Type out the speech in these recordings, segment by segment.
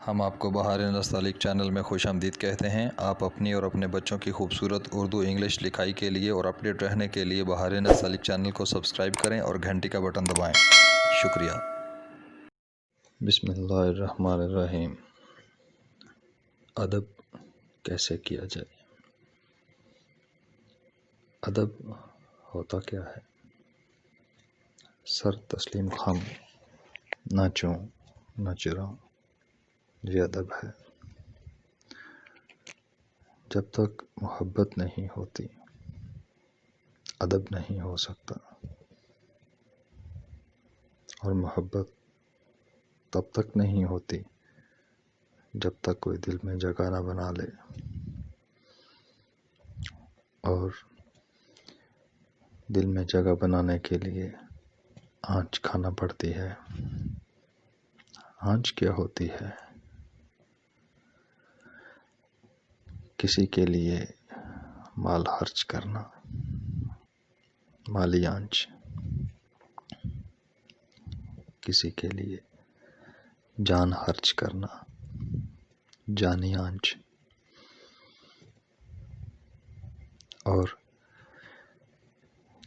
ہم آپ کو بہار نستعلیق چینل میں خوش آمدید کہتے ہیں۔ آپ اپنی اور اپنے بچوں کی خوبصورت اردو انگلش لکھائی کے لیے اور اپڈیٹ رہنے کے لیے بہار نستعلیق چینل کو سبسکرائب کریں اور گھنٹی کا بٹن دبائیں۔ شکریہ۔ بسم اللہ الرحمن الرحیم۔ ادب کیسے کیا جائے؟ ادب ہوتا کیا ہے؟ سر تسلیم خم، نہ چوں نہ چراؤں، یہ ادب ہے۔ جب تک محبت نہیں ہوتی ادب نہیں ہو سکتا، اور محبت تب تک نہیں ہوتی جب تک کوئی دل میں جگہ نہ بنا لے، اور دل میں جگہ بنانے کے لیے آنچ کھانا پڑتی ہے۔ آنچ کیا ہوتی ہے؟ کسی کے لیے مال خرچ کرنا، مالی آنچ۔ کسی کے لیے جان خرچ کرنا، جانی آنچ۔ اور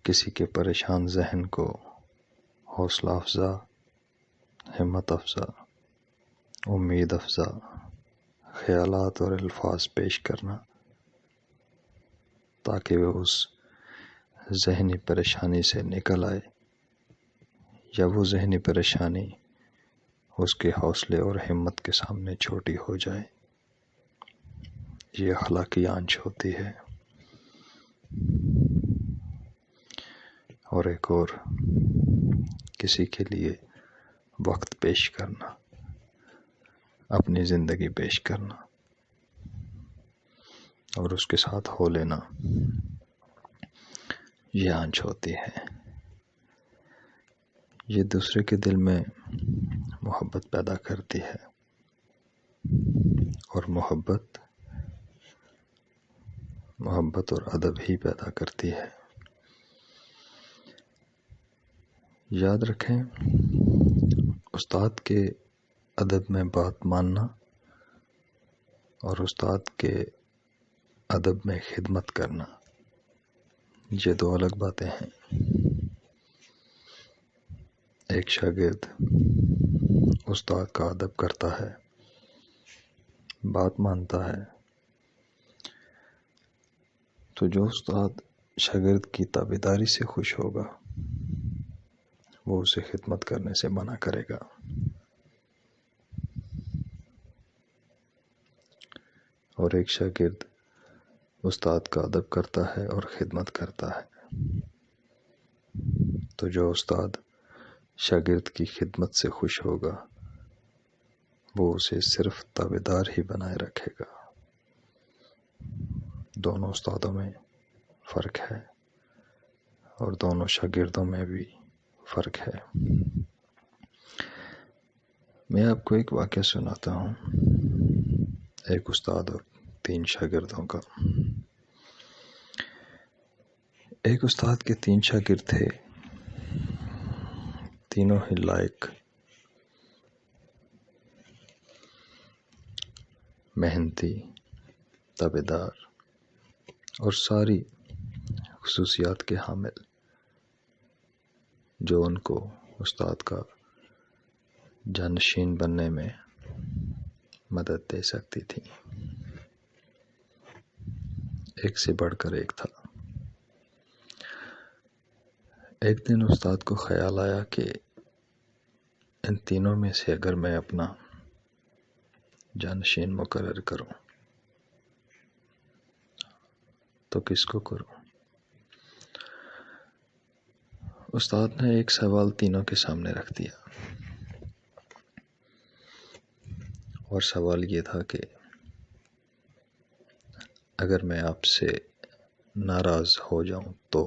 کسی کے پریشان ذہن کو حوصلہ افزا، ہمت افزا، امید افزا خیالات اور الفاظ پیش کرنا، تاکہ وہ اس ذہنی پریشانی سے نکل آئے، یا وہ ذہنی پریشانی اس کے حوصلے اور ہمت کے سامنے چھوٹی ہو جائے۔ یہ اخلاقی آنچ ہوتی ہے۔ اور ایک اور، کسی کے لیے وقت پیش کرنا، اپنی زندگی پیش کرنا اور اس کے ساتھ ہو لینا، یہ آنچ ہوتی ہے۔ یہ دوسرے کے دل میں محبت پیدا کرتی ہے، اور محبت اور ادب ہی پیدا کرتی ہے۔ یاد رکھیں، استاد کے ادب میں بات ماننا اور استاد کے ادب میں خدمت کرنا، یہ دو الگ باتیں ہیں۔ ایک شاگرد استاد کا ادب کرتا ہے، بات مانتا ہے، تو جو استاد شاگرد کی تابعداری سے خوش ہوگا وہ اسے خدمت کرنے سے منع کرے گا۔ اور ایک شاگرد استاد کا ادب کرتا ہے اور خدمت کرتا ہے، تو جو استاد شاگرد کی خدمت سے خوش ہوگا وہ اسے صرف تابعدار ہی بنائے رکھے گا۔ دونوں استادوں میں فرق ہے، اور دونوں شاگردوں میں بھی فرق ہے۔ میں آپ کو ایک واقعہ سناتا ہوں، ایک استاد اور 3 شاگردوں کا۔ ایک استاد کے 3 شاگرد تھے، تینوں ہی لائق، محنتی، تابعدار اور ساری خصوصیات کے حامل، جو ان کو استاد کا جانشین بننے میں مدد دے سکتی تھی۔ ایک سے بڑھ کر ایک تھا۔ ایک دن استاد کو خیال آیا کہ ان تینوں میں سے اگر میں اپنا جانشین مقرر کروں تو کس کو کروں؟ استاد نے ایک سوال تینوں کے سامنے رکھ دیا، اور سوال یہ تھا کہ اگر میں آپ سے ناراض ہو جاؤں تو؟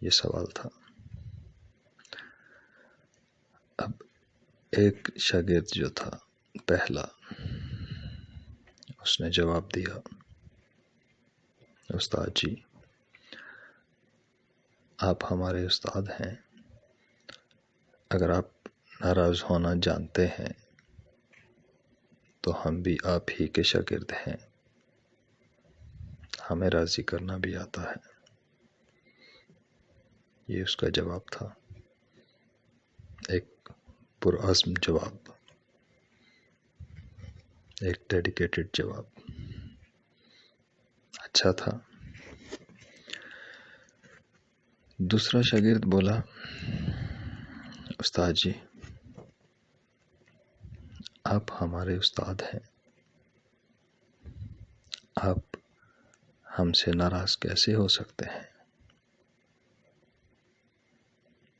یہ سوال تھا۔ اب ایک شاگرد جو تھا پہلا، اس نے جواب دیا، استاد جی آپ ہمارے استاد ہیں، اگر آپ ناراض ہونا جانتے ہیں تو ہم بھی آپ ہی کے شاگرد ہیں، ہمیں راضی کرنا بھی آتا ہے۔ یہ اس کا جواب تھا، ایک پرعزم جواب، ایک ڈیڈیکیٹڈ جواب، اچھا تھا۔ دوسرا شاگرد بولا، استاد جی آپ ہمارے استاد ہیں، آپ ہم سے ناراض کیسے ہو سکتے ہیں؟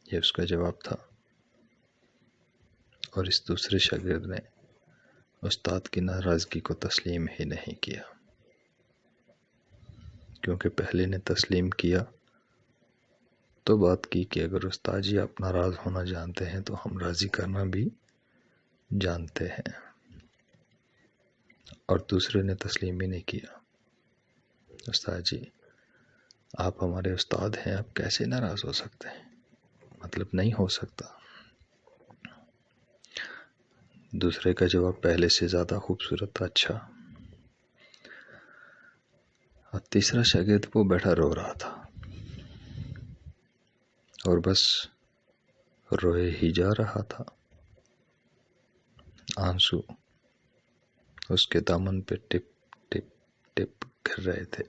یہ اس کا جواب تھا۔ اور اس دوسرے شاگرد نے استاد کی ناراضگی کو تسلیم ہی نہیں کیا، کیونکہ پہلے نے تسلیم کیا تو بات کی کہ اگر استاد جی آپ ناراض ہونا جانتے ہیں تو ہم راضی کرنا بھی جانتے ہیں، اور دوسرے نے تسلیم ہی نہیں کیا، استاد جی آپ ہمارے استاد ہیں، آپ کیسے ناراض ہو سکتے ہیں؟ مطلب نہیں ہو سکتا۔ دوسرے کا جواب پہلے سے زیادہ خوبصورت تھا، اچھا۔ اور تیسرا شاگرد وہ بیٹھا رو رہا تھا، اور بس روئے ہی جا رہا تھا، آنسو اس کے دامن پہ ٹپ ٹپ ٹپ گر رہے تھے،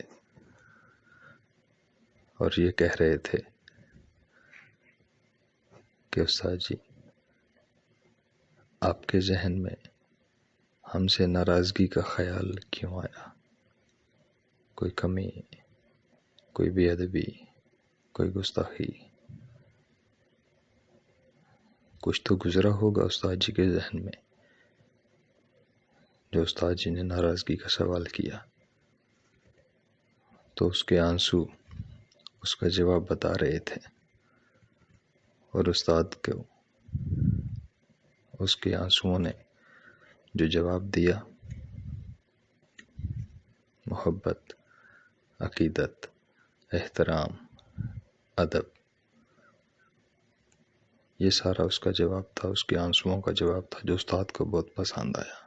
اور یہ کہہ رہے تھے کہ استاد جی آپ کے ذہن میں ہم سے ناراضگی کا خیال کیوں آیا؟ کوئی کمی، کوئی بے ادبی، کوئی گستاخی، کچھ تو گزرا ہوگا استاد جی کے ذہن میں جو استاد جی نے ناراضگی کا سوال کیا۔ تو اس کے آنسو اس کا جواب بتا رہے تھے، اور استاد کو اس کے آنسوؤں نے جو جواب دیا، محبت، عقیدت، احترام، ادب، یہ سارا اس کا جواب تھا، اس کے آنسوؤں کا جواب تھا جو استاد کو بہت پسند آیا۔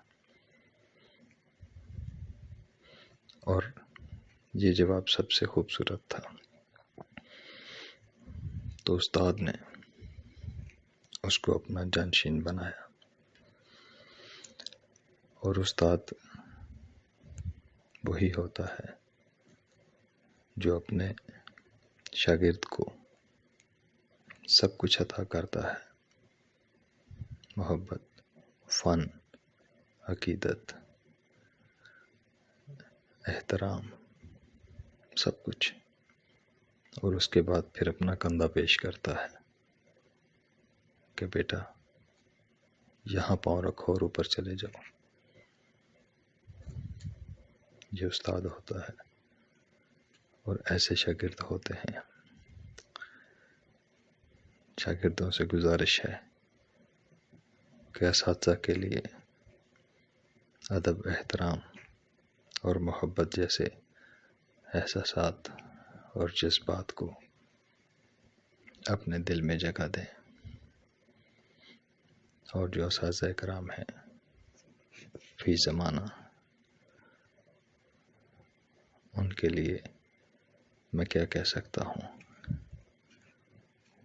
اور یہ جواب سب سے خوبصورت تھا۔ تو استاد نے اس کو اپنا جانشین بنایا، اور استاد وہی ہوتا ہے جو اپنے شاگرد کو سب کچھ عطا کرتا ہے، محبت، فن، عقیدت، احترام، سب کچھ، اور اس کے بعد پھر اپنا کندھا پیش کرتا ہے کہ بیٹا یہاں پاؤں رکھو اور اوپر چلے جاؤ۔ یہ استاد ہوتا ہے، اور ایسے شاگرد ہوتے ہیں۔ شاگردوں سے گزارش ہے کہ اساتذہ کے لیے ادب، احترام اور محبت جیسے احساسات اور جذبات کو اپنے دل میں جگہ دیں، اور جو اساتذہ کرام ہیں فی زمانہ، ان کے لیے میں کیا کہہ سکتا ہوں،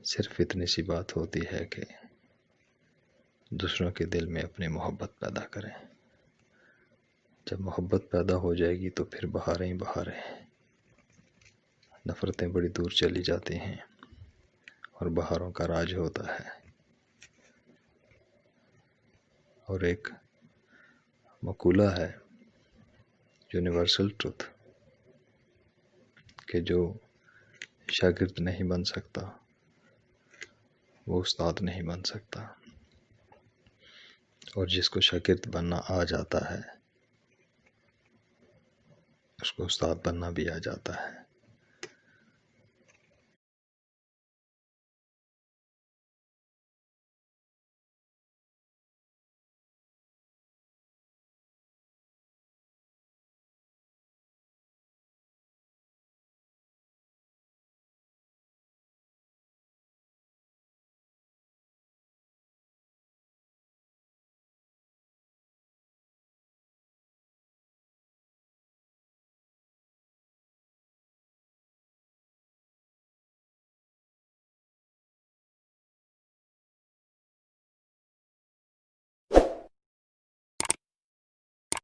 صرف اتنی سی بات ہوتی ہے کہ دوسروں کے دل میں اپنی محبت پیدا کریں۔ جب محبت پیدا ہو جائے گی تو پھر بہاریں ہی بہاریں، نفرتیں بڑی دور چلی جاتی ہیں، اور بہاروں کا راج ہوتا ہے۔ اور ایک مقولہ ہے، یونیورسل ٹروتھ، کہ جو شاگرد نہیں بن سکتا وہ استاد نہیں بن سکتا، اور جس کو شاگرد بننا آ جاتا ہے اس کو استاد بننا بھی آ جاتا ہے۔